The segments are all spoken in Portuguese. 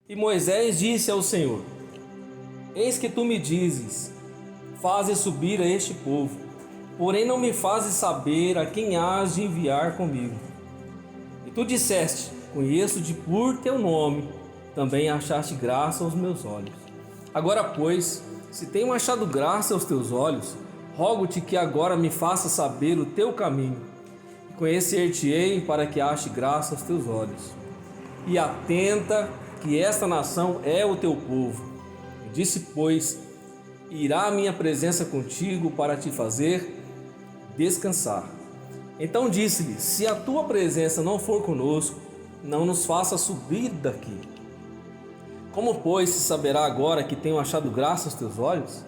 E Moisés disse ao Senhor: Eis que tu me dizes, fazes subir a este povo, porém não me fazes saber a quem hás de enviar comigo. E tu disseste: conheço-te por teu nome, também achaste graça aos meus olhos. Agora, pois, se tenho achado graça aos teus olhos, rogo-te que agora me faça saber o teu caminho, e conhecer-te-ei para que ache graça aos teus olhos. E atenta que esta nação é o teu povo. E disse, pois, irá a minha presença contigo para te fazer descansar. Então disse-lhe: se a tua presença não for conosco, não nos faça subir daqui. Como, pois, se saberá agora que tenho achado graça aos teus olhos,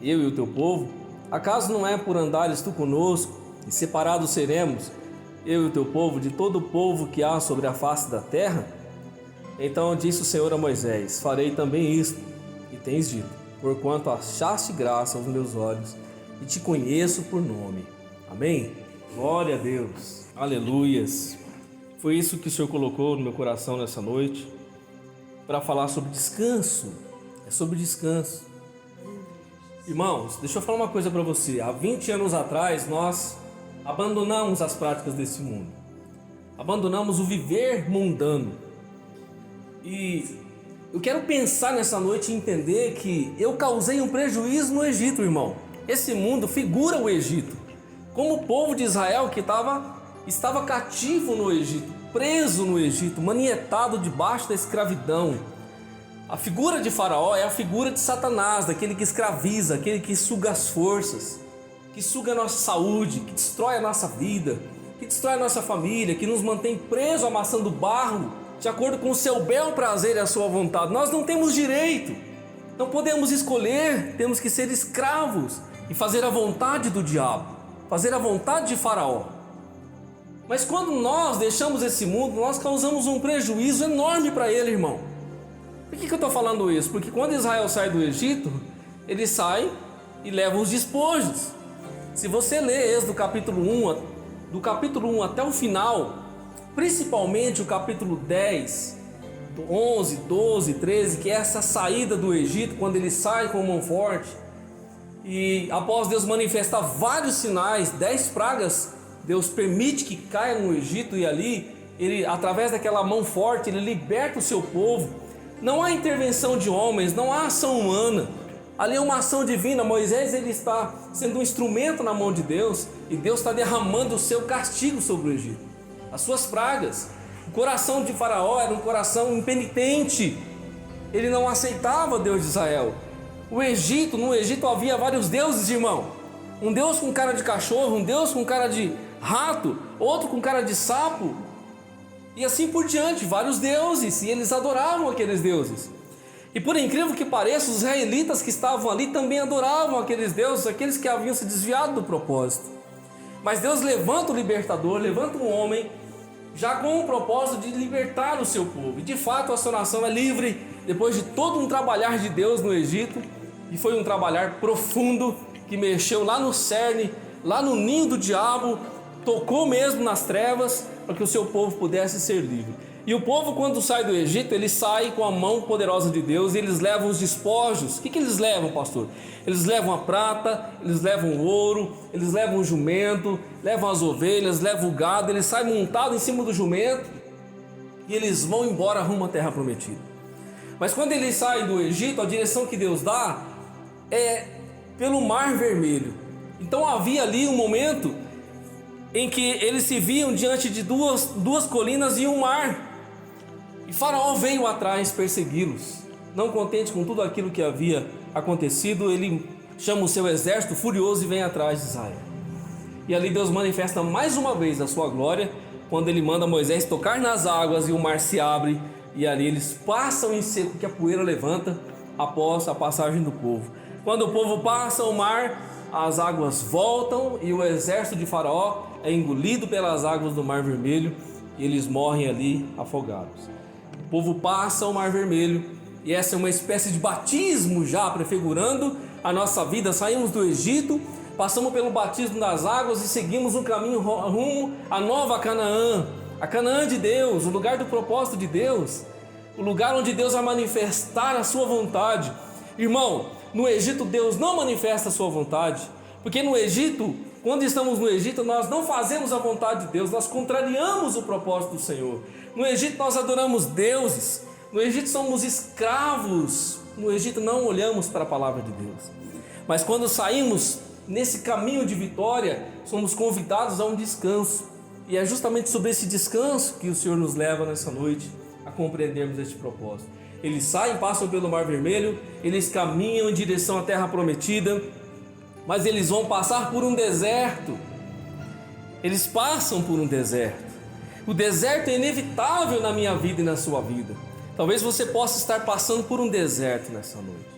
eu e o teu povo? Acaso não é por andares tu conosco, e separados seremos, eu e o teu povo, de todo o povo que há sobre a face da terra? Então disse o Senhor a Moisés: farei também isto, e tens dito, porquanto achaste graça aos meus olhos, e te conheço por nome. Amém? Glória a Deus, aleluias. Foi isso que o Senhor colocou no meu coração nessa noite, para falar sobre descanso. É sobre descanso. Irmãos, deixa eu falar uma coisa para você. Há 20 anos atrás nós abandonamos as práticas desse mundo, abandonamos o viver mundano. E eu quero pensar nessa noite e entender que eu causei um prejuízo no Egito, irmão. Esse mundo figura o Egito, como o povo de Israel que estava cativo no Egito, preso no Egito, manietado debaixo da escravidão. A figura de Faraó é a figura de Satanás, daquele que escraviza, aquele que suga as forças, que suga a nossa saúde, que destrói a nossa vida, que destrói a nossa família, que nos mantém presos amassando barro, de acordo com o seu bel prazer e a sua vontade. Nós não temos direito, não podemos escolher, temos que ser escravos e fazer a vontade do diabo, fazer a vontade de Faraó. Mas quando nós deixamos esse mundo, nós causamos um prejuízo enorme para ele, irmão. Por que eu estou falando isso? Porque quando Israel sai do Egito, ele sai e leva os despojos. Se você ler Êxodo capítulo 1, do capítulo 1 até o final, principalmente o capítulo 10, 11, 12, 13, que é essa saída do Egito, quando ele sai com mão forte, e após Deus manifestar vários sinais, 10 pragas, Deus permite que caia no Egito, e ali, ele, através daquela mão forte, ele liberta o seu povo. Não há intervenção de homens, não há ação humana, ali é uma ação divina. Moisés, ele está sendo um instrumento na mão de Deus, e Deus está derramando o seu castigo sobre o Egito, as suas pragas. O coração de Faraó era um coração impenitente, ele não aceitava Deus de Israel. No Egito havia vários deuses, irmão. Um Deus com cara de cachorro, um Deus com cara de rato, outro com cara de sapo, e assim por diante, vários deuses, e eles adoravam aqueles deuses. E por incrível que pareça, os israelitas que estavam ali também adoravam aqueles deuses, aqueles que haviam se desviado do propósito. Mas Deus levanta o libertador, levanta um homem, já com o propósito de libertar o seu povo. E de fato a sua nação é livre, depois de todo um trabalhar de Deus no Egito, e foi um trabalhar profundo, que mexeu lá no cerne, lá no ninho do diabo, tocou mesmo nas trevas, para que o seu povo pudesse ser livre. E o povo, quando sai do Egito, ele sai com a mão poderosa de Deus, e eles levam os despojos. O que eles levam, pastor? Eles levam a prata, eles levam o ouro, eles levam o jumento, levam as ovelhas, levam o gado. Eles saem montados em cima do jumento e eles vão embora rumo à terra prometida. Mas quando eles saem do Egito, a direção que Deus dá é pelo Mar Vermelho. Então havia ali um momento em que eles se viam diante de duas colinas e um mar. E Faraó veio atrás persegui-los. Não contente com tudo aquilo que havia acontecido, ele chama o seu exército furioso e vem atrás de Israel. E ali Deus manifesta mais uma vez a sua glória, quando ele manda Moisés tocar nas águas e o mar se abre, e ali eles passam em seco, que a poeira levanta após a passagem do povo. Quando o povo passa o mar, as águas voltam e o exército de Faraó é engolido pelas águas do Mar Vermelho, e eles morrem ali afogados. O povo passa o Mar Vermelho, e essa é uma espécie de batismo já prefigurando a nossa vida. Saímos do Egito, passamos pelo batismo das águas e seguimos um caminho rumo à nova Canaã, a Canaã de Deus, o lugar do propósito de Deus. o lugar onde Deus vai manifestar a sua vontade. Irmão, no Egito Deus não manifesta a sua vontade, porque no Egito, quando estamos no Egito, nós não fazemos a vontade de Deus, nós contrariamos o propósito do Senhor. No Egito nós adoramos deuses, no Egito somos escravos, no Egito não olhamos para a palavra de Deus. Mas quando saímos nesse caminho de vitória, somos convidados a um descanso. E é justamente sobre esse descanso que o Senhor nos leva nessa noite a compreendermos este propósito. Eles saem, passam pelo Mar Vermelho, eles caminham em direção à Terra Prometida, mas eles vão passar por um deserto. Eles passam por um deserto. O deserto é inevitável na minha vida e na sua vida. Talvez você possa estar passando por um deserto nessa noite.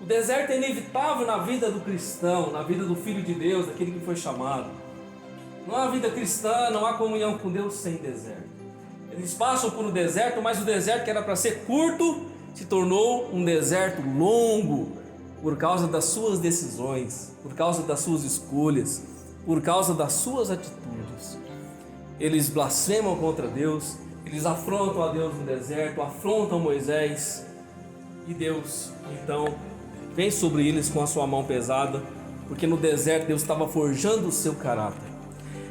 O deserto é inevitável na vida do cristão, na vida do Filho de Deus, daquele que foi chamado. Não há vida cristã, não há comunhão com Deus sem deserto. Eles passam por um deserto, mas o deserto que era para ser curto, se tornou um deserto longo, por causa das suas decisões, por causa das suas escolhas, por causa das suas atitudes. Eles blasfemam contra Deus, eles afrontam a Deus no deserto, afrontam Moisés, e Deus, então, vem sobre eles com a sua mão pesada, porque no deserto Deus estava forjando o seu caráter.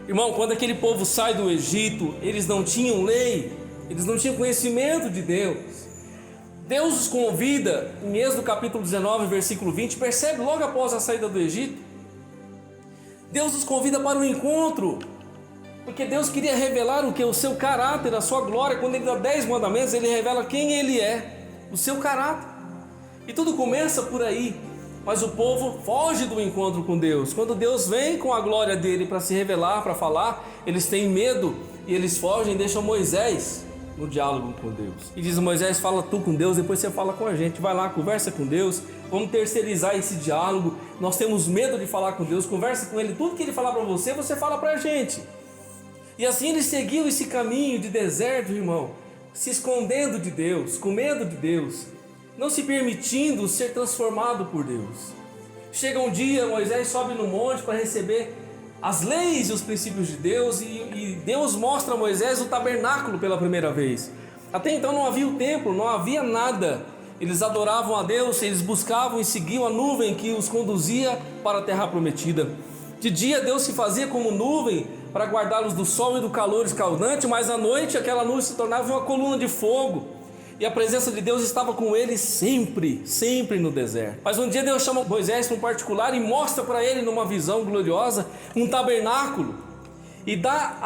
Irmão, quando aquele povo sai do Egito, eles não tinham lei, eles não tinham conhecimento de Deus. Deus os convida, em Êxodo capítulo 19, versículo 20, percebe logo após a saída do Egito, Deus os convida para um encontro, porque Deus queria revelar o que? O seu caráter, a sua glória. Quando Ele dá 10 mandamentos, Ele revela quem Ele é, o seu caráter. E tudo começa por aí. Mas o povo foge do encontro com Deus. Quando Deus vem com a glória dele para se revelar, para falar, eles têm medo e eles fogem e deixam Moisés no diálogo com Deus. E diz: Moisés, fala tu com Deus, depois você fala com a gente. Vai lá, conversa com Deus, vamos terceirizar esse diálogo. Nós temos medo de falar com Deus, conversa com Ele. Tudo que Ele falar para você, você fala para a gente. E assim eles seguiam esse caminho de deserto, irmão, se escondendo de Deus, com medo de Deus, não se permitindo ser transformado por Deus. Chega um dia, Moisés sobe no monte para receber as leis e os princípios de Deus, e Deus mostra a Moisés o tabernáculo pela primeira vez. Até então não havia o templo, não havia nada. Eles adoravam a Deus, eles buscavam e seguiam a nuvem que os conduzia para a terra prometida. De dia Deus se fazia como nuvem para guardá-los do sol e do calor escaldante, mas à noite aquela nuvem se tornava uma coluna de fogo. E a presença de Deus estava com ele sempre, sempre no deserto. Mas um dia Deus chama Moisés para um particular e mostra para ele numa visão gloriosa um tabernáculo. E dá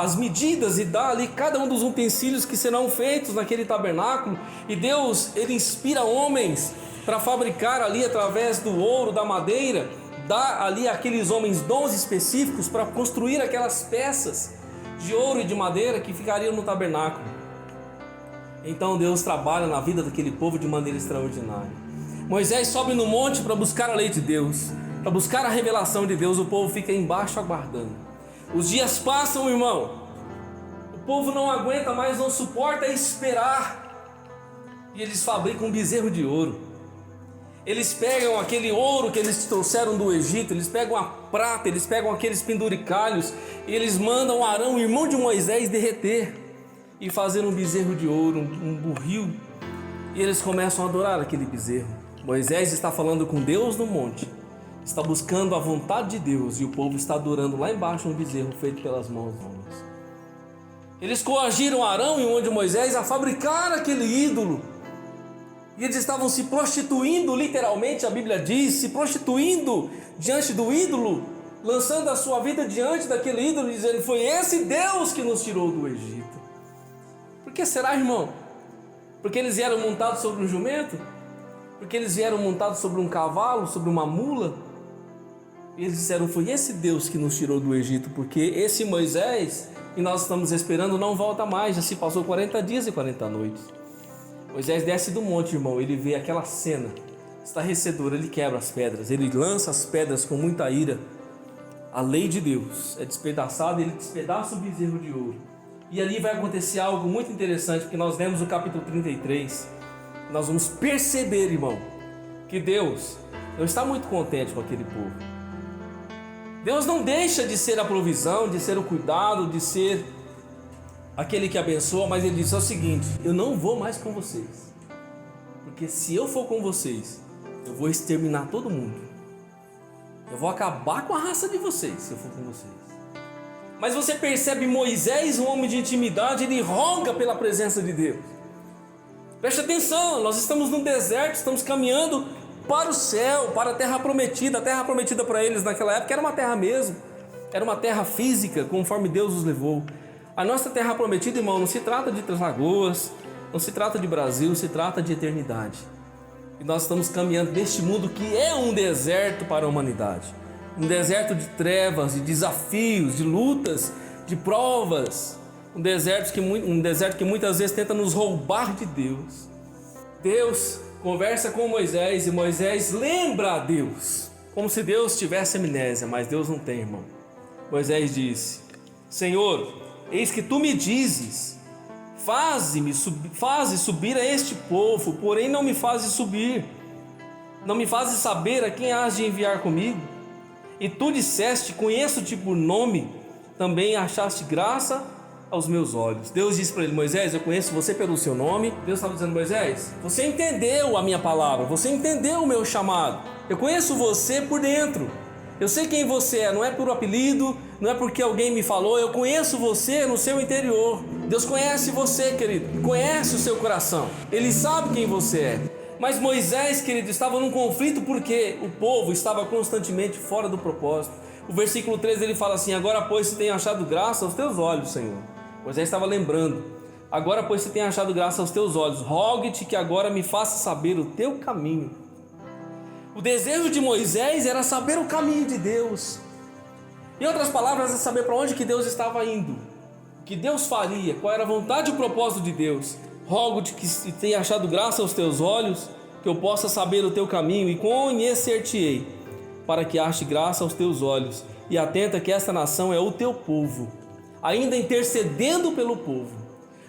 as medidas e dá ali cada um dos utensílios que serão feitos naquele tabernáculo. E Deus, Ele inspira homens para fabricar ali através do ouro, da madeira. Dá ali àqueles homens dons específicos para construir aquelas peças de ouro e de madeira que ficariam no tabernáculo. Então Deus trabalha na vida daquele povo de maneira extraordinária. Moisés sobe no monte para buscar a lei de Deus, para buscar a revelação de Deus. O povo fica embaixo aguardando. Os dias passam, irmão. O povo não aguenta mais, não suporta esperar. E eles fabricam um bezerro de ouro. Eles pegam aquele ouro que eles trouxeram do Egito, eles pegam a prata, eles pegam aqueles penduricalhos, e eles mandam Arão, irmão de Moisés, derreter e fazer um bezerro de ouro, um burril. E eles começam a adorar aquele bezerro. Moisés está falando com Deus no monte, está buscando a vontade de Deus, e o povo está adorando lá embaixo um bezerro feito pelas mãos de homens. Eles coagiram Arão e o irmão de Moisés a fabricar aquele ídolo. E eles estavam se prostituindo, literalmente, a Bíblia diz, se prostituindo diante do ídolo, lançando a sua vida diante daquele ídolo, dizendo: foi esse Deus que nos tirou do Egito. Por que será, irmão? Porque eles vieram montados sobre um jumento? Porque eles vieram montados sobre um cavalo, sobre uma mula? E eles disseram: foi esse Deus que nos tirou do Egito, porque esse Moisés que nós estamos esperando não volta mais. Já se passou 40 dias e 40 noites. Moisés desce do monte, irmão, ele vê aquela cena estarrecedora, ele quebra as pedras, ele lança as pedras com muita ira. A lei de Deus é despedaçada, ele despedaça o bezerro de ouro. E ali vai acontecer algo muito interessante, porque nós lemos o capítulo 33, nós vamos perceber, irmão, que Deus não está muito contente com aquele povo. Deus não deixa de ser a provisão, de ser o cuidado, de ser aquele que abençoa, mas ele disse o seguinte: eu não vou mais com vocês, porque se eu for com vocês, eu vou exterminar todo mundo. Eu vou acabar com a raça de vocês se eu for com vocês. Mas você percebe Moisés, um homem de intimidade, ele roga pela presença de Deus. Preste atenção, nós estamos no deserto, estamos caminhando para o céu, para a terra prometida. A terra prometida para eles naquela época era uma terra mesmo, era uma terra física, conforme Deus os levou. A nossa terra prometida, irmão, não se trata de Três Lagoas, não se trata de Brasil, se trata de eternidade. E nós estamos caminhando neste mundo que é um deserto para a humanidade. Um deserto de trevas, de desafios, de lutas, de provas. Um deserto que muitas vezes tenta nos roubar de Deus. Deus conversa com Moisés e Moisés lembra a Deus, como se Deus tivesse amnésia, mas Deus não tem, irmão. Moisés disse: Senhor, eis que tu me dizes, faze subir a este povo, porém não me fazes subir, não me fazes saber a quem has de enviar comigo. E tu disseste: conheço-te por nome, também achaste graça aos meus olhos. Deus disse para ele: Moisés, eu conheço você pelo seu nome. Deus estava dizendo: Moisés, você entendeu a minha palavra, você entendeu o meu chamado. Eu conheço você por dentro. Eu sei quem você é, não é por apelido, não é porque alguém me falou. Eu conheço você no seu interior. Deus conhece você, querido, conhece o seu coração. Ele sabe quem você é. Mas Moisés, querido, estava num conflito porque o povo estava constantemente fora do propósito. O versículo 13 ele fala assim: agora pois se tem achado graça aos teus olhos, Senhor. Moisés estava lembrando: agora pois se tem achado graça aos teus olhos, rogue-te que agora me faça saber o teu caminho. O desejo de Moisés era saber o caminho de Deus. Em outras palavras, é saber para onde que Deus estava indo, o que Deus faria, qual era a vontade e o propósito de Deus. Rogo-te que se tenha achado graça aos teus olhos, que eu possa saber o teu caminho e conhecer-te-ei, para que ache graça aos teus olhos. E atenta que esta nação é o teu povo, ainda intercedendo pelo povo,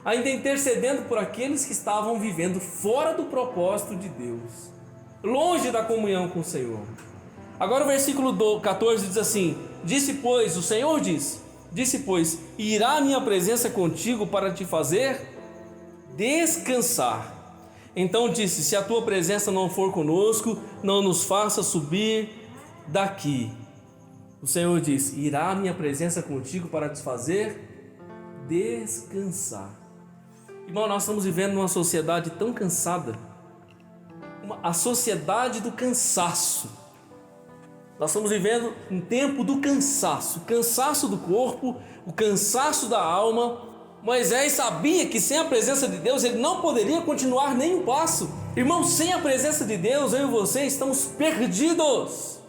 ainda intercedendo por aqueles que estavam vivendo fora do propósito de Deus, longe da comunhão com o Senhor. Agora o versículo 14 diz assim: disse pois, o Senhor disse pois, irá a minha presença contigo para te fazer descansar. Então disse: se a tua presença não for conosco, não nos faça subir daqui. O Senhor diz: irá a minha presença contigo para te fazer descansar. Irmão, nós estamos vivendo numa sociedade tão cansada, a sociedade do cansaço. Nós estamos vivendo um tempo do cansaço, o cansaço do corpo, o cansaço da alma. Moisés sabia que sem a presença de Deus ele não poderia continuar nem um passo. Irmão, sem a presença de Deus, eu e você estamos perdidos.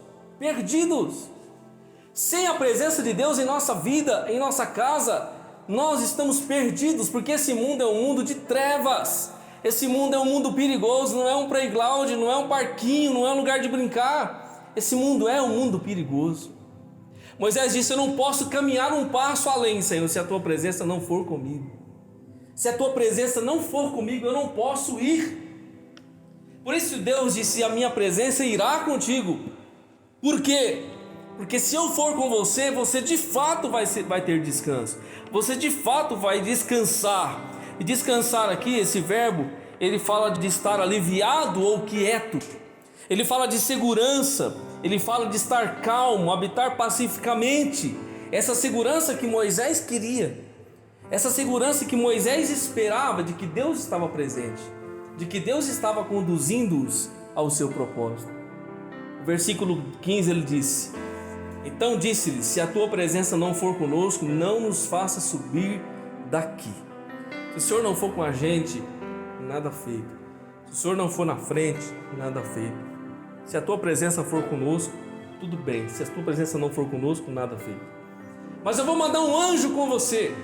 Sem a presença de Deus em nossa vida, em nossa casa, nós estamos perdidos, porque esse mundo é um mundo de trevas. Esse mundo é um mundo perigoso, não é um playground, não é um parquinho, não é um lugar de brincar. Esse mundo é um mundo perigoso. Moisés disse: eu não posso caminhar um passo além, Senhor, se a tua presença não for comigo. Se a tua presença não for comigo, eu não posso ir. Por isso Deus disse: a minha presença irá contigo. Por quê? Porque se eu for com você, você de fato vai ter descanso. Você de fato vai descansar. E descansar aqui, esse verbo, ele fala de estar aliviado ou quieto. Ele fala de segurança. Ele fala de estar calmo, habitar pacificamente. Essa segurança que Moisés queria. Essa segurança que Moisés esperava de que Deus estava presente. De que Deus estava conduzindo-os ao seu propósito. O versículo 15 ele disse: então disse-lhe: se a tua presença não for conosco, não nos faça subir daqui. Se o Senhor não for com a gente, nada feito. Se o Senhor não for na frente, nada feito. Se a tua presença for conosco, tudo bem. Se a tua presença não for conosco, nada feito. Mas eu vou mandar um anjo com você.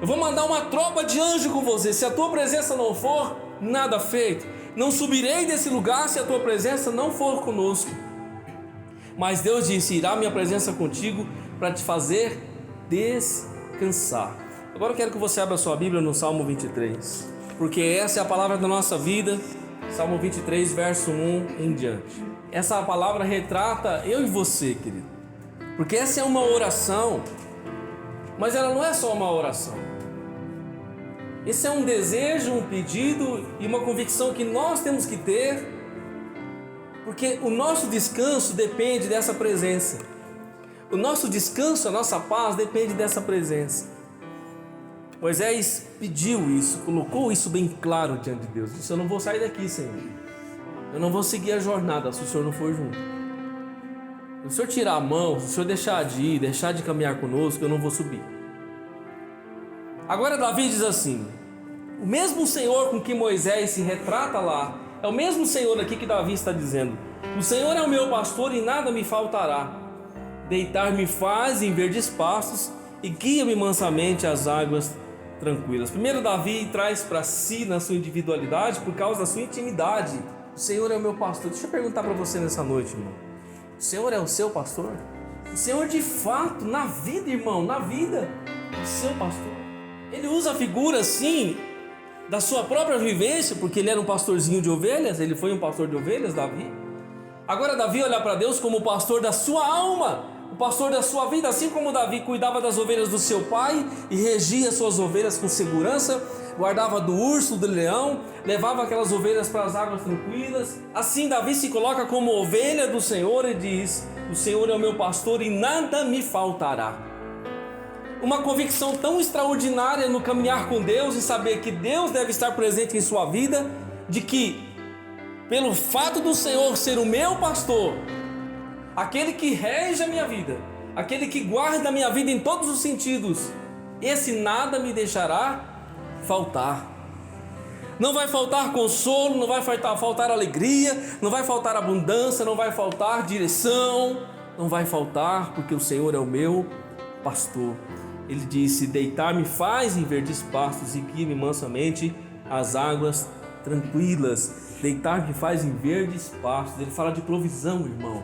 Eu vou mandar uma tropa de anjo com você. Se a tua presença não for, nada feito. Não subirei desse lugar se a tua presença não for conosco. Mas Deus disse: irá minha presença contigo para te fazer descansar. Agora eu quero que você abra a sua Bíblia no Salmo 23, porque essa é a palavra da nossa vida. Salmo 23, verso 1 em diante. Essa palavra retrata eu e você, querido, porque essa é uma oração, mas ela não é só uma oração. Esse é um desejo, um pedido e uma convicção que nós temos que ter, porque o nosso descanso depende dessa presença. O nosso descanso, a nossa paz depende dessa presença. Moisés pediu isso, colocou isso bem claro diante de Deus. Disse: eu não vou sair daqui, Senhor. Eu não vou seguir a jornada se o Senhor não for junto. Se o Senhor tirar a mão, se o Senhor deixar de ir, deixar de caminhar conosco, eu não vou subir. Agora Davi diz assim: o mesmo Senhor com que Moisés se retrata lá, é o mesmo Senhor aqui que Davi está dizendo: o Senhor é o meu pastor e nada me faltará. Deitar-me faz em verdes pastos e guia-me mansamente às águas tranquilas. Primeiro Davi traz para si na sua individualidade por causa da sua intimidade. O Senhor é o meu pastor. Deixa eu perguntar para você nessa noite, irmão: o Senhor é o seu pastor? O Senhor de fato, na vida, irmão, na vida, é o seu pastor. Ele usa a figura, sim, da sua própria vivência, porque ele era um pastorzinho de ovelhas, ele foi um pastor de ovelhas, Davi. Agora Davi olha para Deus como o pastor da sua alma, o pastor da sua vida, assim como Davi cuidava das ovelhas do seu pai e regia suas ovelhas com segurança, guardava do urso, do leão, levava aquelas ovelhas para as águas tranquilas. Assim Davi se coloca como ovelha do Senhor e diz: o Senhor é o meu pastor e nada me faltará. Uma convicção tão extraordinária no caminhar com Deus e saber que Deus deve estar presente em sua vida, de que pelo fato do Senhor ser o meu pastor, aquele que rege a minha vida, aquele que guarda a minha vida em todos os sentidos, esse nada me deixará faltar. Não vai faltar consolo, não vai faltar alegria, não vai faltar abundância, não vai faltar direção, não vai faltar, porque o Senhor é o meu pastor. Ele disse: deitar-me faz em verdes pastos e guia-me mansamente às águas tranquilas. Deitar-me faz em verdes pastos. Ele fala de provisão, irmão.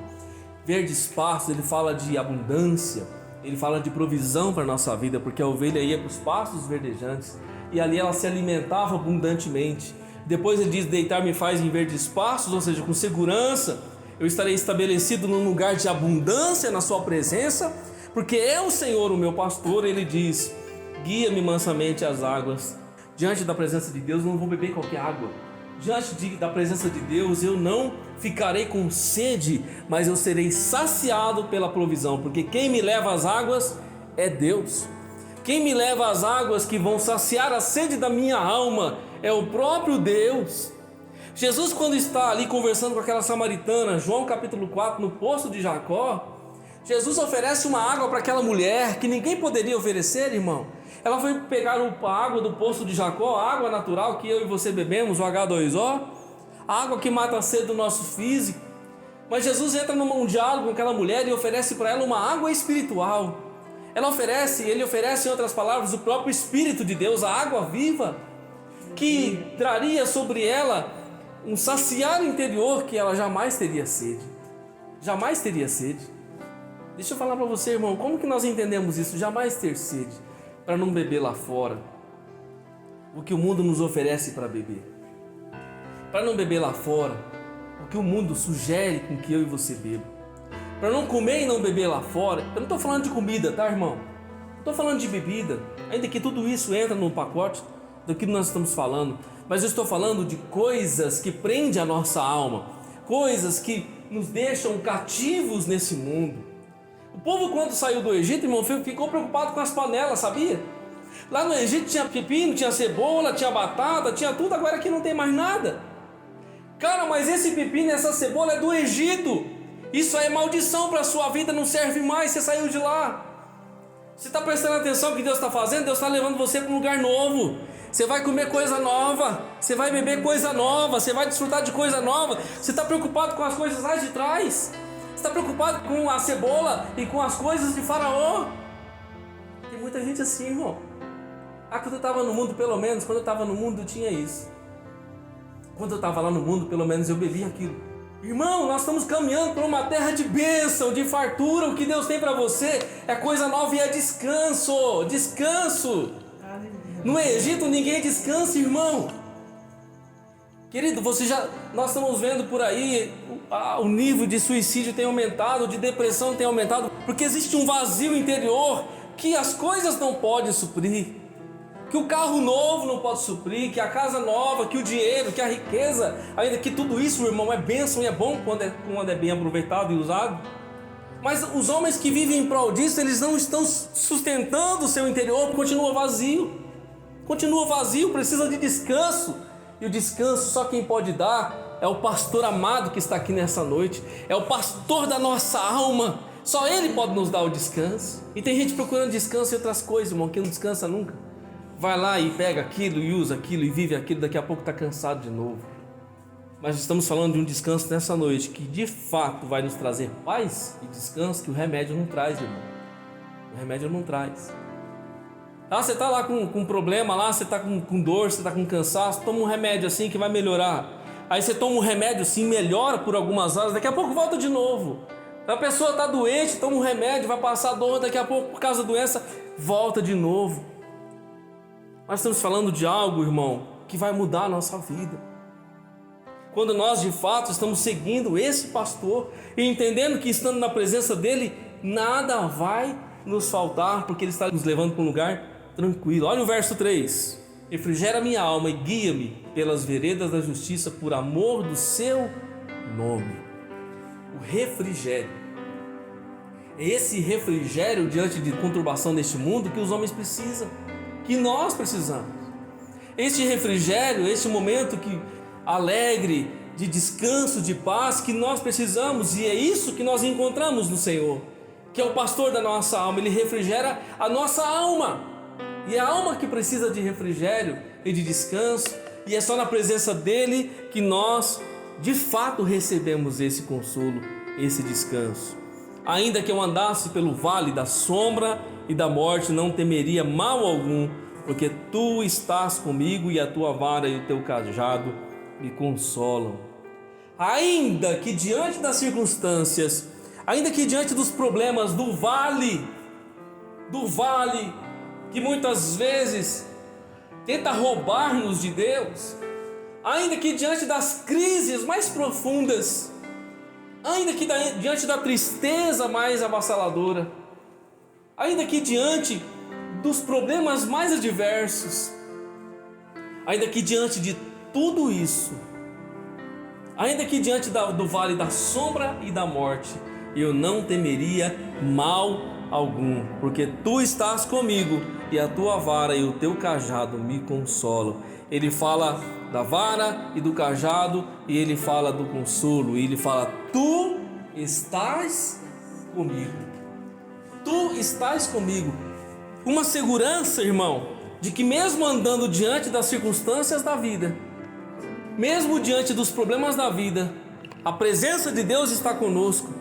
Verdes pastos, ele fala de abundância, ele fala de provisão para a nossa vida, porque a ovelha ia para os pastos verdejantes e ali ela se alimentava abundantemente. Depois ele diz: deitar-me faz em verdes pastos, ou seja, com segurança eu estarei estabelecido num lugar de abundância na sua presença, porque é o Senhor o meu pastor. Ele diz: guia-me mansamente às águas. Diante da presença de Deus eu não vou beber qualquer água. Diante da presença de Deus eu não ficarei com sede, mas eu serei saciado pela provisão, porque quem me leva às águas é Deus. Quem me leva às águas que vão saciar a sede da minha alma é o próprio Deus. Jesus, quando está ali conversando com aquela samaritana, João capítulo 4, no poço de Jacó, Jesus oferece uma água para aquela mulher que ninguém poderia oferecer, irmão. Ela foi pegar a água do poço de Jacó, a água natural que eu e você bebemos, o H2O, a água que mata a sede do nosso físico. Mas Jesus entra num diálogo com aquela mulher e oferece para ela uma água espiritual. Ele oferece, em outras palavras, o próprio Espírito de Deus, a água viva, que traria sobre ela um saciar interior que ela jamais teria sede. Jamais teria sede. Deixa eu falar para você, irmão, como que nós entendemos isso? Jamais ter sede, para não beber lá fora o que o mundo nos oferece para beber. Para não beber lá fora o que o mundo sugere com que eu e você beba. Para não comer e não beber lá fora. Eu não estou falando de comida, tá, irmão? Estou falando de bebida, ainda que tudo isso entra no pacote do que nós estamos falando. Mas eu estou falando de coisas que prendem a nossa alma, coisas que nos deixam cativos nesse mundo. O povo, quando saiu do Egito, irmão, ficou preocupado com as panelas, sabia? Lá no Egito tinha pepino, tinha cebola, tinha batata, tinha tudo. Agora aqui não tem mais nada. Cara, mas esse pepino e essa cebola é do Egito. Isso aí é maldição para a sua vida, não serve mais. Você saiu de lá. Você está prestando atenção no que Deus está fazendo? Deus está levando você para um lugar novo. Você vai comer coisa nova, você vai beber coisa nova, você vai desfrutar de coisa nova. Você está preocupado com as coisas lá de trás? Você está preocupado com a cebola e com as coisas de Faraó? Tem muita gente assim, irmão. Quando eu estava no mundo, pelo menos, quando eu estava no mundo, tinha isso. Quando eu estava lá no mundo, pelo menos eu bebia aquilo. Irmão, nós estamos caminhando para uma terra de bênção, de fartura. O que Deus tem para você é coisa nova e é descanso. Descanso. No Egito ninguém descansa, irmão. Querido, nós estamos vendo por aí o nível de suicídio tem aumentado, de depressão tem aumentado, porque existe um vazio interior que as coisas não podem suprir, que que o carro novo não pode suprir, que a casa nova, que o dinheiro, que a riqueza, ainda que tudo isso, meu irmão, é bênção e é bom quando é bem aproveitado e usado. Mas os homens que vivem em prol disso, eles não estão sustentando o seu interior, continua vazio, precisa de descanso. E o descanso só quem pode dar é o pastor amado que está aqui nessa noite, é o pastor da nossa alma. Só ele pode nos dar o descanso. E tem gente procurando descanso em outras coisas, irmão, que não descansa nunca. Vai lá e pega aquilo e usa aquilo e vive aquilo, daqui a pouco está cansado de novo. Mas estamos falando de um descanso nessa noite que de fato vai nos trazer paz e descanso que o remédio não traz, irmão. O remédio não traz. Você está lá com problema, lá você está com dor, você está com cansaço, toma um remédio assim que vai melhorar. Aí você toma um remédio assim, melhora por algumas horas, daqui a pouco volta de novo. A pessoa está doente, toma um remédio, vai passar dor, daqui a pouco por causa da doença, volta de novo. Nós estamos falando de algo, irmão, que vai mudar a nossa vida. Quando nós de fato estamos seguindo esse pastor e entendendo que estando na presença dele, nada vai nos faltar, porque ele está nos levando para um lugar tranquilo. Olha o verso 3: refrigera minha alma e guia-me pelas veredas da justiça por amor do seu nome. O refrigério, é esse refrigério diante de conturbação deste mundo que os homens precisam, que nós precisamos. Este refrigério, este momento que alegre, de descanso, de paz que nós precisamos, e é isso que nós encontramos no Senhor, que é o pastor da nossa alma. Ele refrigera a nossa alma, e a alma que precisa de refrigério e de descanso, e é só na presença dele que nós de fato recebemos esse consolo, esse descanso. Ainda que eu andasse pelo vale da sombra e da morte, não temeria mal algum, porque tu estás comigo e a tua vara e o teu cajado me consolam. Ainda que diante das circunstâncias, ainda que diante dos problemas do vale que muitas vezes tenta roubar-nos de Deus, ainda que diante das crises mais profundas, ainda que diante da tristeza mais avassaladora, ainda que diante dos problemas mais adversos, ainda que diante de tudo isso, ainda que diante do vale da sombra e da morte, eu não temeria mal algum, porque tu estás comigo e a tua vara e o teu cajado me consolam. Ele fala da vara e do cajado, e ele fala do consolo, e ele fala: tu estás comigo, tu estás comigo. Uma segurança, irmão, de que mesmo andando diante das circunstâncias da vida, mesmo diante dos problemas da vida, a presença de Deus está conosco.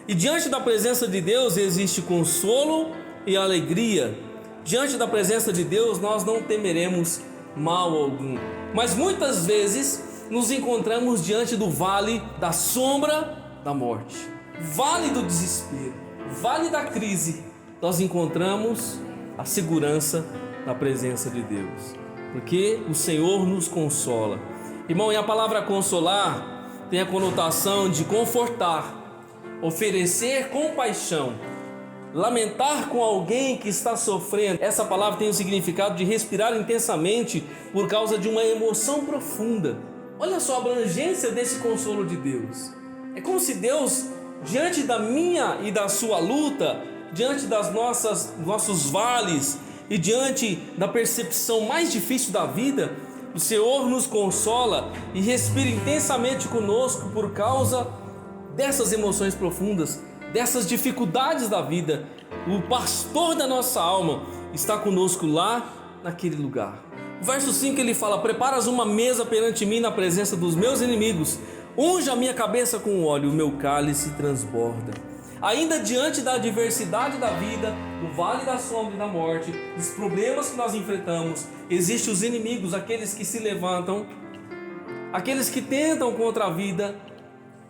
E diante da presença de Deus existe consolo e alegria. Diante da presença de Deus nós não temeremos mal algum. Mas muitas vezes nos encontramos diante do vale da sombra da morte, vale do desespero, vale da crise. Nós encontramos a segurança da presença de Deus, porque o Senhor nos consola. Irmão, e a palavra consolar tem a conotação de confortar, oferecer compaixão, lamentar com alguém que está sofrendo. Essa palavra tem o significado de respirar intensamente por causa de uma emoção profunda. Olha só a abrangência desse consolo de Deus. É como se Deus, diante da minha e da sua luta, diante dos nossos vales e diante da percepção mais difícil da vida, o Senhor nos consola e respira intensamente conosco por causa dessas emoções profundas, dessas dificuldades da vida. O pastor da nossa alma está conosco lá naquele lugar. O verso 5 ele fala: preparas uma mesa perante mim na presença dos meus inimigos, unge a minha cabeça com óleo, o meu cálice transborda. Ainda diante da adversidade da vida, do vale da sombra e da morte, dos problemas que nós enfrentamos, existem os inimigos, aqueles que se levantam, aqueles que tentam contra a vida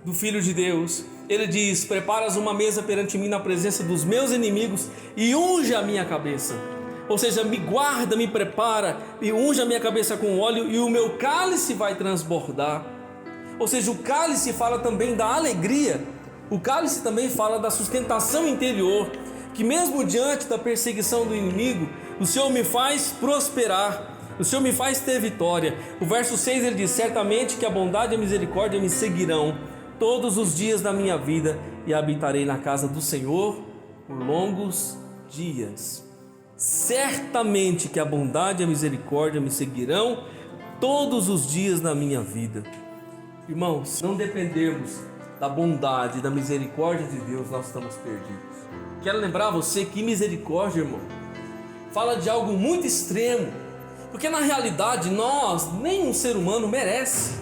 do Filho de Deus. Ele diz: preparas uma mesa perante mim na presença dos meus inimigos e unge a minha cabeça. Ou seja, me guarda, me prepara e unge a minha cabeça com óleo e o meu cálice vai transbordar. Ou seja, o cálice fala também da alegria. O cálice também fala da sustentação interior, que mesmo diante da perseguição do inimigo, O Senhor me faz prosperar. O Senhor me faz ter vitória. O verso 6 ele diz: certamente que a bondade e a misericórdia me seguirão todos os dias da minha vida, e habitarei na casa do Senhor por longos dias. Certamente que a bondade e a misericórdia me seguirão todos os dias da minha vida. Irmãos, se não dependermos da bondade e da misericórdia de Deus, nós estamos perdidos. Quero lembrar você que misericórdia, irmão, fala de algo muito extremo, porque na realidade nós, nenhum ser humano merece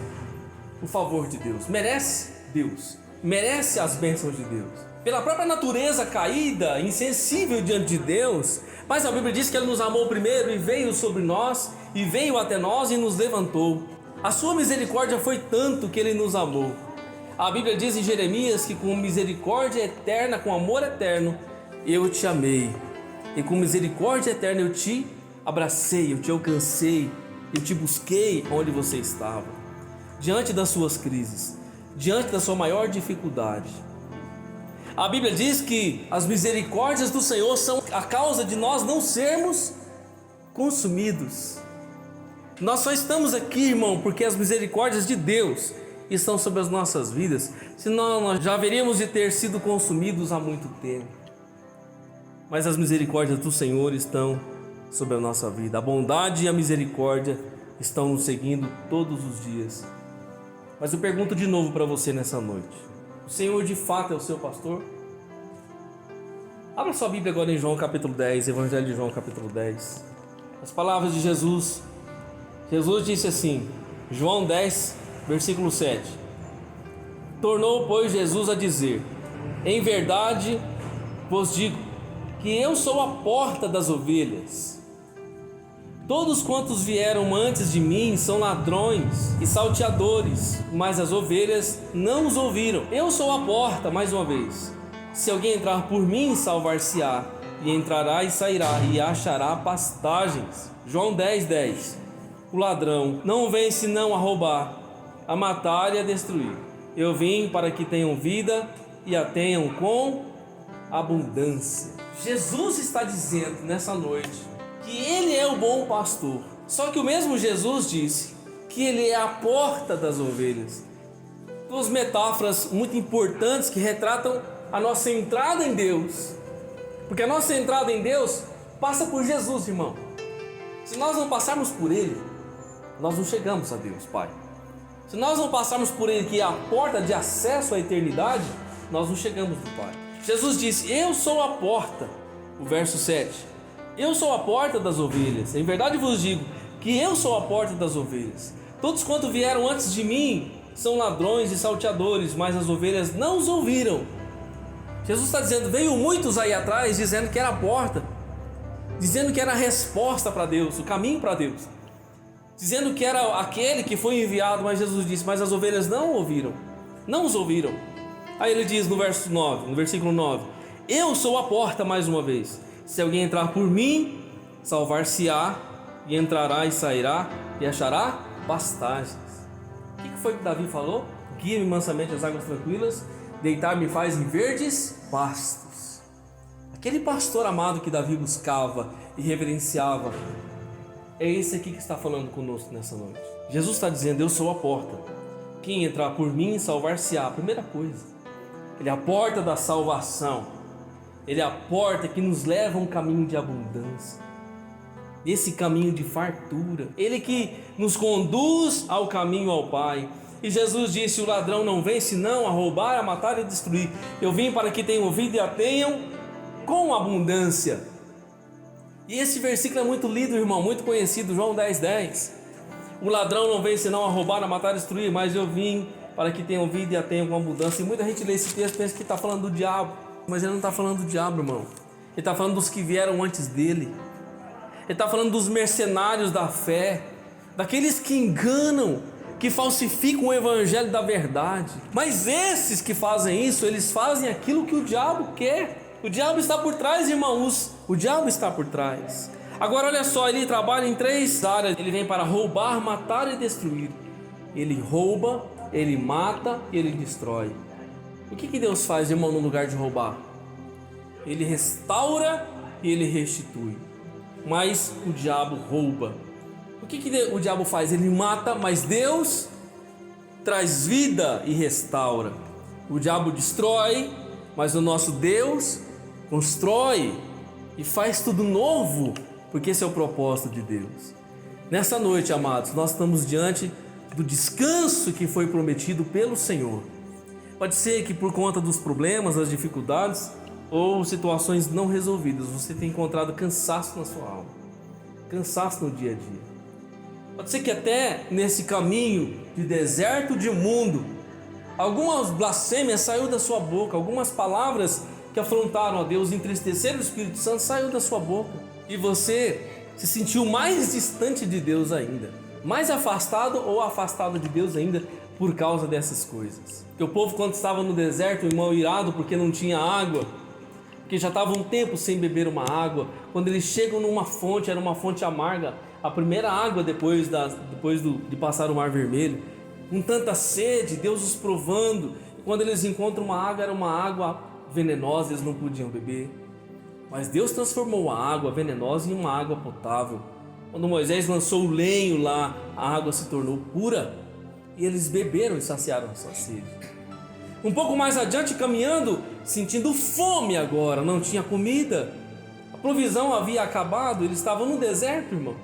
o favor de Deus, merece Deus, merece as bênçãos de Deus. Pela própria natureza caída, insensível diante de Deus, mas a Bíblia diz que Ele nos amou primeiro e veio sobre nós, e veio até nós e nos levantou. A sua misericórdia foi tanto que Ele nos amou. A Bíblia diz em Jeremias que com misericórdia eterna, com amor eterno, eu te amei. E com misericórdia eterna eu te abracei, eu te alcancei, eu te busquei onde você estava. Diante das suas crises, diante da sua maior dificuldade. A Bíblia diz que as misericórdias do Senhor são a causa de nós não sermos consumidos. Nós só estamos aqui, irmão, porque as misericórdias de Deus estão sobre as nossas vidas, senão nós já haveríamos de ter sido consumidos há muito tempo. Mas as misericórdias do Senhor estão sobre a nossa vida. A bondade e a misericórdia estão nos seguindo todos os dias. Mas eu pergunto de novo para você nessa noite: o Senhor de fato é o seu pastor? Abra sua Bíblia agora em João capítulo 10, Evangelho de João capítulo 10. As palavras de Jesus. Jesus disse assim, João 10, versículo 7. Tornou, pois, Jesus a dizer: em verdade vos digo que eu sou a porta das ovelhas. Todos quantos vieram antes de mim são ladrões e salteadores, mas as ovelhas não os ouviram. Eu sou a porta, mais uma vez. Se alguém entrar por mim, salvar-se-á, e entrará e sairá, e achará pastagens. João 10, 10. O ladrão não vem senão a roubar, a matar e a destruir. Eu vim para que tenham vida e a tenham com abundância. Jesus está dizendo nessa noite que Ele é o bom pastor. Só que o mesmo Jesus disse que Ele é a porta das ovelhas. Duas metáforas muito importantes que retratam a nossa entrada em Deus. Porque a nossa entrada em Deus passa por Jesus, irmão. Se nós não passarmos por Ele, nós não chegamos a Deus, Pai. Se nós não passarmos por Ele, que é a porta de acesso à eternidade, nós não chegamos do Pai. Jesus disse: eu sou a porta. O verso 7. Eu sou a porta das ovelhas. Em verdade vos digo que eu sou a porta das ovelhas. Todos quanto vieram antes de mim são ladrões e salteadores, mas as ovelhas não os ouviram. Jesus está dizendo, veio muitos aí atrás dizendo que era a porta, dizendo que era a resposta para Deus, o caminho para Deus, dizendo que era aquele que foi enviado, mas Jesus disse, mas as ovelhas não ouviram, não os ouviram. Aí ele diz no verso 9, no versículo 9, eu sou a porta, mais uma vez, se alguém entrar por mim, salvar-se-á, e entrará e sairá, e achará pastagens. O que foi que Davi falou? Guia-me mansamente às águas tranquilas, deitar-me faz em verdes pastos. Aquele pastor amado que Davi buscava e reverenciava, é esse aqui que está falando conosco nessa noite. Jesus está dizendo, eu sou a porta, quem entrar por mim salvar-se-á. Primeira coisa, Ele é a porta da salvação, Ele é a porta que nos leva a um caminho de abundância, esse caminho de fartura, Ele que nos conduz ao caminho ao Pai. E Jesus disse, o ladrão não vem senão a roubar, a matar e a destruir. Eu vim para que tenham vida e a tenham com abundância. E esse versículo é muito lido, irmão, muito conhecido, João 10, 10. O ladrão não vem senão a roubar, a matar e a destruir, mas eu vim para que tenham vida e a tenham com abundância. E muita gente lê esse texto e pensa que está falando do diabo, mas ele não está falando do diabo, irmão. Ele está falando dos que vieram antes dele. Ele está falando dos mercenários da fé, daqueles que enganam, que falsificam o evangelho da verdade. Mas esses que fazem isso, eles fazem aquilo que o diabo quer. O diabo está por trás, irmãos. O diabo está por trás. Agora olha só, ele trabalha em 3 áreas. Ele vem para roubar, matar e destruir. Ele rouba, ele mata e ele destrói. O que Deus faz, irmão, no lugar de roubar? Ele restaura e ele restitui. mas o diabo rouba. O que o diabo faz? Ele mata, mas Deus traz vida e restaura. O diabo destrói, mas o nosso Deus constrói e faz tudo novo, porque esse é o propósito de Deus. Nessa noite, amados, nós estamos diante do descanso que foi prometido pelo Senhor. Pode ser que por conta dos problemas, das dificuldades ou situações não resolvidas, você tenha encontrado cansaço na sua alma, cansaço no dia a dia. Pode ser que até nesse caminho de deserto de mundo, algumas blasfêmias saiu da sua boca, algumas palavras que afrontaram a Deus, entristeceram o Espírito Santo, saiu da sua boca. E você se sentiu mais distante de Deus ainda, mais afastado ou afastado de Deus ainda por causa dessas coisas. Porque o povo, quando estava no deserto, irmão, irado porque não tinha água, porque já estava um tempo sem beber uma água, quando eles chegam numa fonte, era uma fonte amarga, a primeira água depois de passar o Mar Vermelho, com tanta sede, Deus os provando, e quando eles encontram uma água, era uma água venenosa, eles não podiam beber. Mas Deus transformou a água venenosa em uma água potável. Quando Moisés lançou o lenho lá, a água se tornou pura e eles beberam e saciaram a sua sede. Um pouco mais adiante, caminhando, sentindo fome agora, não tinha comida, a provisão havia acabado, eles estavam no deserto, irmão.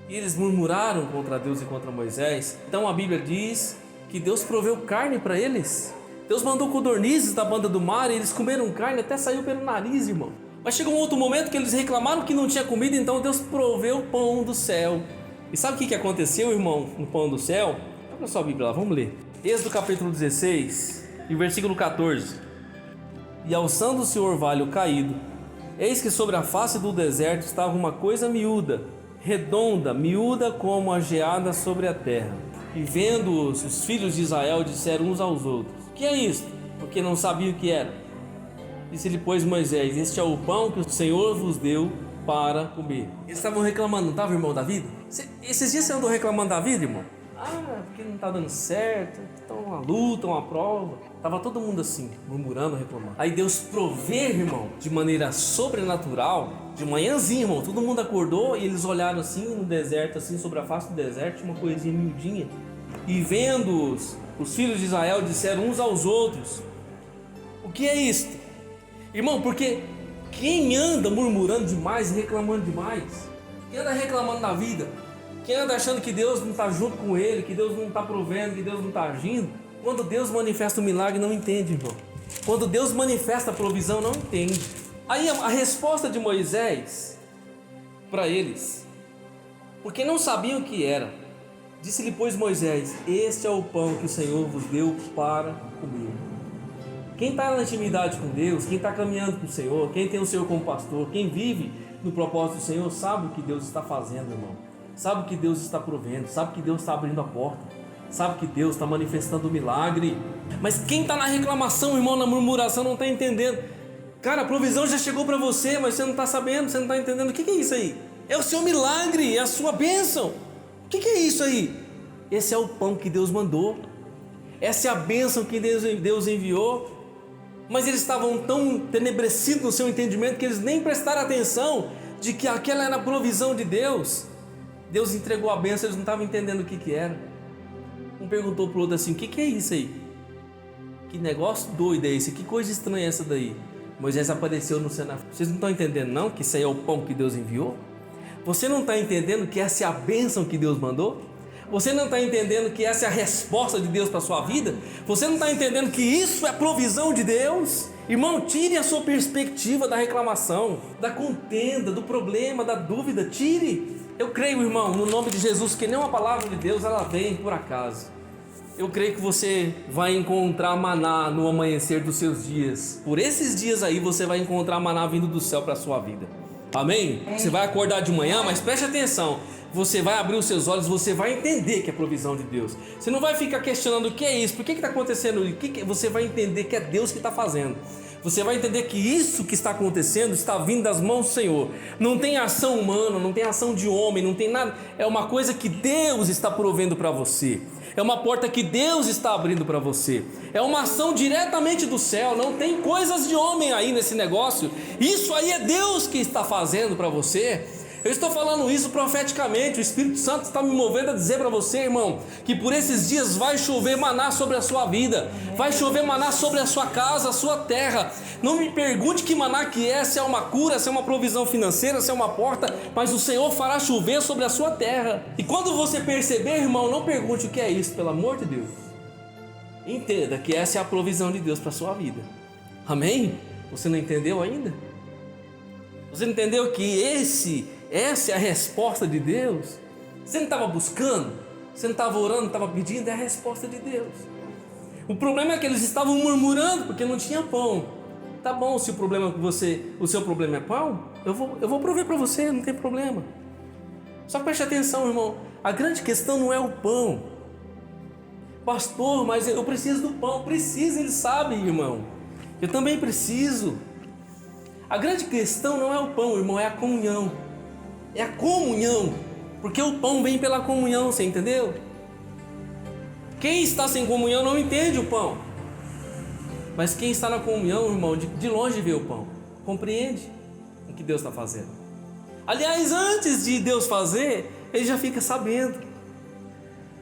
E eles murmuraram contra Deus e contra Moisés. Então a Bíblia diz que Deus proveu carne para eles. Deus mandou codornizes da banda do mar e eles comeram carne, até saiu pelo nariz, irmão. Mas chegou um outro momento que eles reclamaram que não tinha comida, então Deus proveu pão do céu. E sabe o que aconteceu, irmão, no pão do céu? Abra sua Bíblia lá, vamos ler. Êxodo capítulo 16, e versículo 14. E alçando-se o orvalho caído, eis que sobre a face do deserto estava uma coisa miúda, redonda, miúda como a geada sobre a terra. E vendo-os, os filhos de Israel disseram uns aos outros: que é isto? Porque não sabiam o que era. Disse-lhe, pois, Moisés: este é o pão que o Senhor vos deu para comer. Eles estavam reclamando, não estava, irmão, da vida? Esses dias você andou reclamando da vida, irmão? Porque não está dando certo, então uma luta, uma prova. Estava todo mundo assim, murmurando, reclamando. Aí Deus provê, irmão, de maneira sobrenatural. De manhãzinha, irmão, todo mundo acordou e eles olharam assim no deserto, assim, sobre a face do deserto, tinha uma coisinha miudinha. E vendo-os, os filhos de Israel disseram uns aos outros: o que é isto? Irmão, porque quem anda murmurando demais e reclamando demais, quem anda reclamando da vida, quem anda achando que Deus não está junto com ele, que Deus não está provendo, que Deus não está agindo, quando Deus manifesta o milagre não entende, irmão. Quando Deus manifesta a provisão não entende. Aí a resposta de Moisés para eles, porque não sabiam o que era, disse-lhe, pois, Moisés: este é o pão que o Senhor vos deu para comer. Quem está na intimidade com Deus, quem está caminhando com o Senhor, quem tem o Senhor como pastor, quem vive no propósito do Senhor, sabe o que Deus está fazendo, irmão. Sabe o que Deus está provendo, sabe que Deus está abrindo a porta, sabe que Deus está manifestando o milagre. Mas quem está na reclamação, irmão, na murmuração, não está entendendo. Cara, a provisão já chegou para você, mas você não está sabendo, você não está entendendo. O que é isso aí? É o seu milagre, é a sua bênção. O que é isso aí? Esse é o pão que Deus mandou. Essa é a bênção que Deus enviou. Mas eles estavam tão tenebrecidos no seu entendimento que eles nem prestaram atenção de que aquela era a provisão de Deus. Deus entregou a bênção, eles não estavam entendendo o que era. Um perguntou para o outro assim: o que é isso aí? Que negócio doido é esse? Que coisa estranha é essa daí? Moisés apareceu no cenário. Vocês não estão entendendo não que isso aí é o pão que Deus enviou? Você não está entendendo que essa é a bênção que Deus mandou? Você não está entendendo que essa é a resposta de Deus para a sua vida? Você não está entendendo que isso é provisão de Deus? Irmão, tire a sua perspectiva da reclamação, da contenda, do problema, da dúvida. Tire. Eu creio, irmão, no nome de Jesus, que nenhuma palavra de Deus ela vem por acaso. Eu creio que você vai encontrar maná no amanhecer dos seus dias. Por esses dias aí você vai encontrar maná vindo do céu para a sua vida. Amém? Você vai acordar de manhã, mas preste atenção. Você vai abrir os seus olhos, você vai entender que é provisão de Deus. Você não vai ficar questionando o que é isso, por que está acontecendo isso. Você vai entender que é Deus que está fazendo. você vai entender que isso que está acontecendo está vindo das mãos do Senhor. Não tem ação humana, não tem ação de homem, não tem nada. É uma coisa que Deus está provendo para você. É uma porta que Deus está abrindo para você. É uma ação diretamente do céu. Não tem coisas de homem aí nesse negócio. Isso aí é Deus que está fazendo para você. Eu estou falando isso profeticamente. O Espírito Santo está me movendo a dizer para você, irmão, que por esses dias vai chover maná sobre a sua vida. Vai chover maná sobre a sua casa, a sua terra. Não me pergunte que maná que é, se é uma cura, se é uma provisão financeira, se é uma porta, mas o Senhor fará chover sobre a sua terra. E quando você perceber, irmão, não pergunte o que é isso, pelo amor de Deus. Entenda que essa é a provisão de Deus para a sua vida. Amém? Você não entendeu ainda? Você não entendeu que essa é a resposta de Deus? Você não estava buscando? Você não estava orando, não estava pedindo? É a resposta de Deus. O problema é que eles estavam murmurando porque não tinha pão. Tá bom, se o seu problema é pão, eu vou prover para você, não tem problema. Só preste atenção, irmão. A grande questão não é o pão. Pastor, mas eu preciso do pão. Precisa, ele sabe, irmão. Eu também preciso. A grande questão não é o pão, irmão, é a comunhão. É a comunhão. Porque o pão vem pela comunhão, você entendeu? Quem está sem comunhão não entende o pão. Mas quem está na comunhão, irmão, de longe vê o pão. Compreende o que Deus está fazendo. Aliás, antes de Deus fazer, ele já fica sabendo.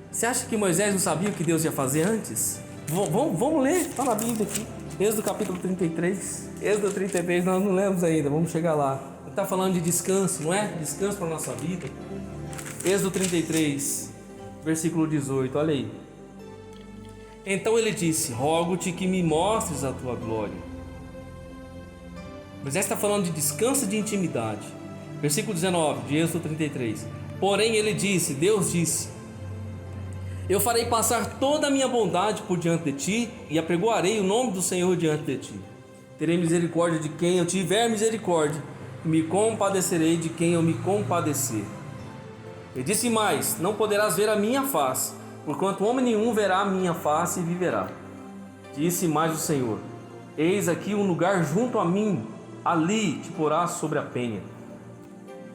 Você acha que Moisés não sabia o que Deus ia fazer antes? Vamos ler, está na Bíblia aqui. Êxodo capítulo 33. Êxodo 33 nós não lemos ainda, vamos chegar lá. Ele está falando de descanso, não é? Descanso para a nossa vida. Êxodo 33, versículo 18, olha aí. Então ele disse: rogo-te que me mostres a tua glória. Moisés está falando de descanso e de intimidade. Versículo 19 de Êxodo 33. Porém ele disse, Deus disse: eu farei passar toda a minha bondade por diante de ti e apregoarei o nome do Senhor diante de ti. Terei misericórdia de quem eu tiver misericórdia e me compadecerei de quem eu me compadecer. Ele disse mais: não poderás ver a minha face, porquanto homem nenhum verá a minha face e viverá. Disse mais o Senhor: eis aqui um lugar junto a mim, ali te porás sobre a penha.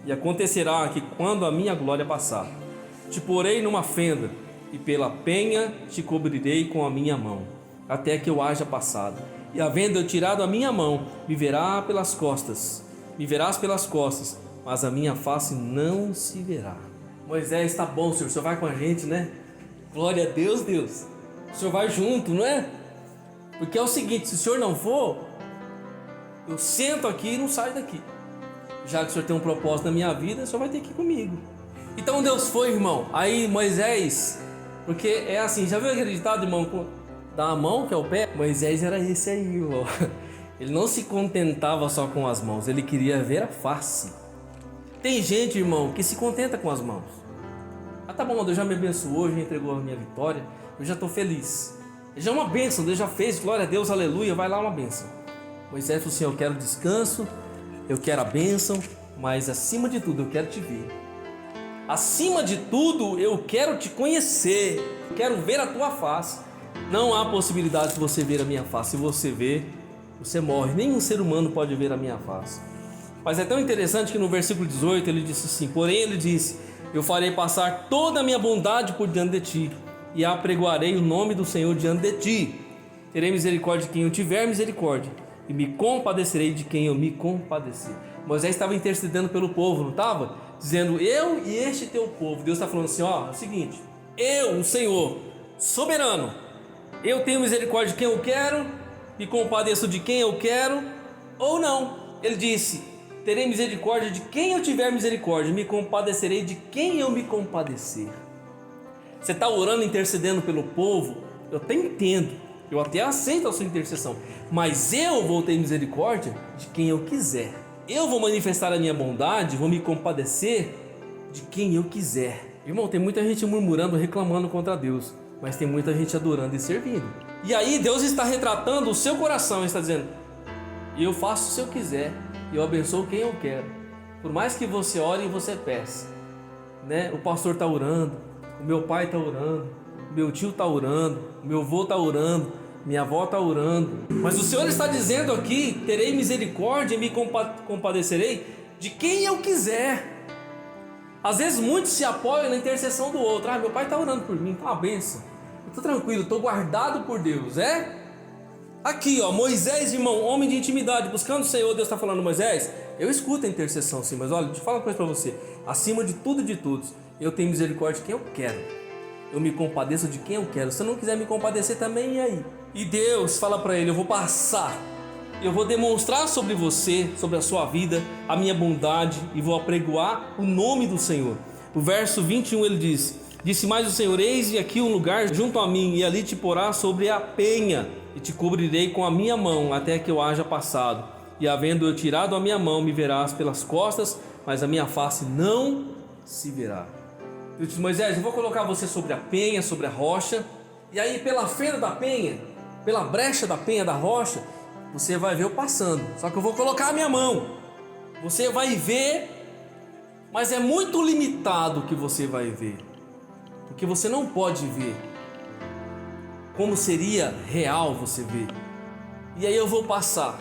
E acontecerá que quando a minha glória passar, te porei numa fenda, e pela penha te cobrirei com a minha mão, até que eu haja passado. E havendo eu tirado a minha mão, me verás pelas costas, mas a minha face não se verá. Moisés, está bom, Senhor, o Senhor vai com a gente, né? Glória a Deus, Deus. O Senhor vai junto, não é? Porque é o seguinte, se o Senhor não for, eu sento aqui e não saio daqui. Já que o Senhor tem um propósito na minha vida, o Senhor vai ter que ir comigo. Então Deus foi, irmão. Aí Moisés, porque é assim, já viu aquele ditado, irmão, da mão que é o pé? Moisés era esse aí, irmão. Ele não se contentava só com as mãos, ele queria ver a face. Tem gente, irmão, que se contenta com as mãos. Ah, tá bom, Deus já me abençoou, já entregou a minha vitória, eu já estou feliz. Já é uma bênção, Deus já fez, glória a Deus, aleluia, vai lá, uma bênção. Moisés falou assim: eu quero descanso, eu quero a bênção, mas acima de tudo eu quero te ver. Acima de tudo eu quero te conhecer, eu quero ver a tua face. Não há possibilidade de você ver a minha face. Se você ver, você morre. Nenhum ser humano pode ver a minha face. Mas é tão interessante que no versículo 18 ele disse assim: porém ele disse: eu farei passar toda a minha bondade por diante de ti e apregoarei o nome do Senhor diante de ti. Terei misericórdia de quem eu tiver misericórdia e me compadecerei de quem eu me compadecer. Moisés estava intercedendo pelo povo, não estava? Dizendo: eu e este teu povo. Deus está falando assim: ó, é o seguinte, eu, o Senhor, soberano, eu tenho misericórdia de quem eu quero, me compadeço de quem eu quero, ou não. Ele disse: terei misericórdia de quem eu tiver misericórdia, me compadecerei de quem eu me compadecer. Você está orando, intercedendo pelo povo, eu até entendo, eu até aceito a sua intercessão, mas eu vou ter misericórdia de quem eu quiser. Eu vou manifestar a minha bondade, vou me compadecer de quem eu quiser. Irmão, tem muita gente murmurando, reclamando contra Deus, mas tem muita gente adorando e servindo. E aí Deus está retratando o seu coração, Ele está dizendo: eu faço se eu quiser, eu abençoo quem eu quero. Por mais que você ore e você peça, né? O pastor está orando, o meu pai está orando, o meu tio está orando, o meu avô está orando, Minha avó está orando. Mas o Senhor está dizendo aqui: terei misericórdia e me compadecerei de quem eu quiser. Às vezes muitos se apoiam na intercessão do outro. Meu pai está orando por mim, tá uma benção. Eu estou tranquilo, estou guardado por Deus. Aqui, Moisés, irmão, homem de intimidade, buscando o Senhor. Deus está falando: Moisés, eu escuto a intercessão sim, mas olha, deixa eu falar uma coisa para você. Acima de tudo e de todos, eu tenho misericórdia de quem eu quero. Eu me compadeço de quem eu quero. Se eu não quiser me compadecer também, e aí? E Deus fala para ele: eu vou passar, eu vou demonstrar sobre você, sobre a sua vida, a minha bondade, e vou apregoar o nome do Senhor. O verso 21 ele diz: disse mais o Senhor: eis aqui um lugar junto a mim, e ali te porá sobre a penha, e te cobrirei com a minha mão até que eu haja passado. E havendo eu tirado a minha mão, me verás pelas costas, mas a minha face não se verá. Eu disse: Moisés, eu vou colocar você sobre a penha, sobre a rocha, e aí pela fenda da penha, pela brecha da penha da rocha, você vai ver eu passando. Só que eu vou colocar a minha mão. Você vai ver, mas é muito limitado o que você vai ver, porque você não pode ver como seria real você ver. E aí eu vou passar,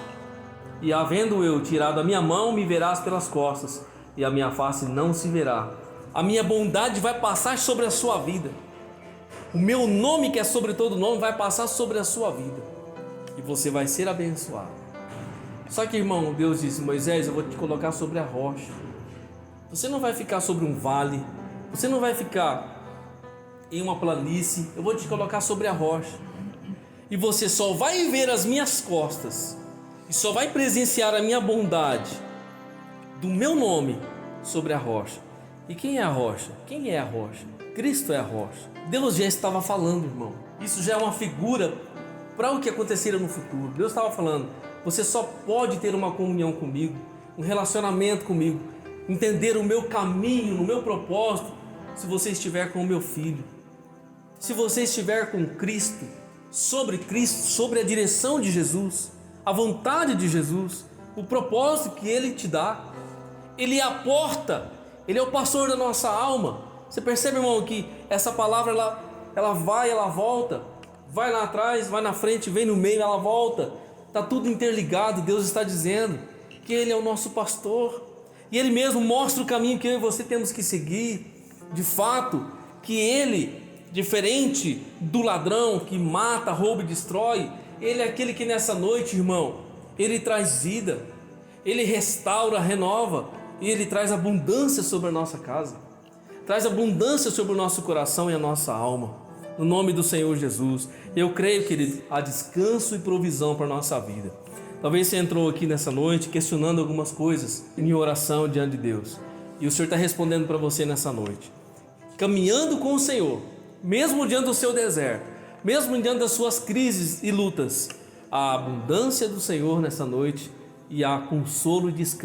e havendo eu tirado a minha mão, me verás pelas costas, e a minha face não se verá. A minha bondade vai passar sobre a sua vida. O meu nome, que é sobre todo nome, vai passar sobre a sua vida, e você vai ser abençoado. Só que, irmão, Deus disse: Moisés, eu vou te colocar sobre a rocha. Você não vai ficar sobre um vale, você não vai ficar em uma planície. Eu vou te colocar sobre a rocha, e você só vai ver as minhas costas, e só vai presenciar a minha bondade do meu nome sobre a rocha. E quem é a rocha? Quem é a rocha? Cristo é a rocha. Deus já estava falando, irmão. Isso já é uma figura para o que aconteceria no futuro. Deus estava falando: você só pode ter uma comunhão comigo, um relacionamento comigo, entender o meu caminho, o meu propósito, se você estiver com o meu filho. Se você estiver com Cristo, sobre a direção de Jesus, a vontade de Jesus, o propósito que Ele te dá. Ele é a porta, Ele é o pastor da nossa alma. Você percebe, irmão, que essa palavra ela vai, ela volta, vai lá atrás, vai na frente, vem no meio, ela volta. Está tudo interligado. Deus está dizendo que Ele é o nosso pastor, e Ele mesmo mostra o caminho que eu e você temos que seguir. De fato, que Ele, diferente do ladrão que mata, rouba e destrói, Ele é aquele que nessa noite, irmão, Ele traz vida, Ele restaura, renova, e Ele traz abundância sobre a nossa casa, traz abundância sobre o nosso coração e a nossa alma, no nome do Senhor Jesus. Eu creio que Ele há descanso e provisão para a nossa vida. Talvez você entrou aqui nessa noite questionando algumas coisas em oração diante de Deus, e o Senhor está respondendo para você nessa noite. Caminhando com o Senhor, mesmo diante do seu deserto, mesmo diante das suas crises e lutas, a abundância do Senhor nessa noite, e há consolo e descanso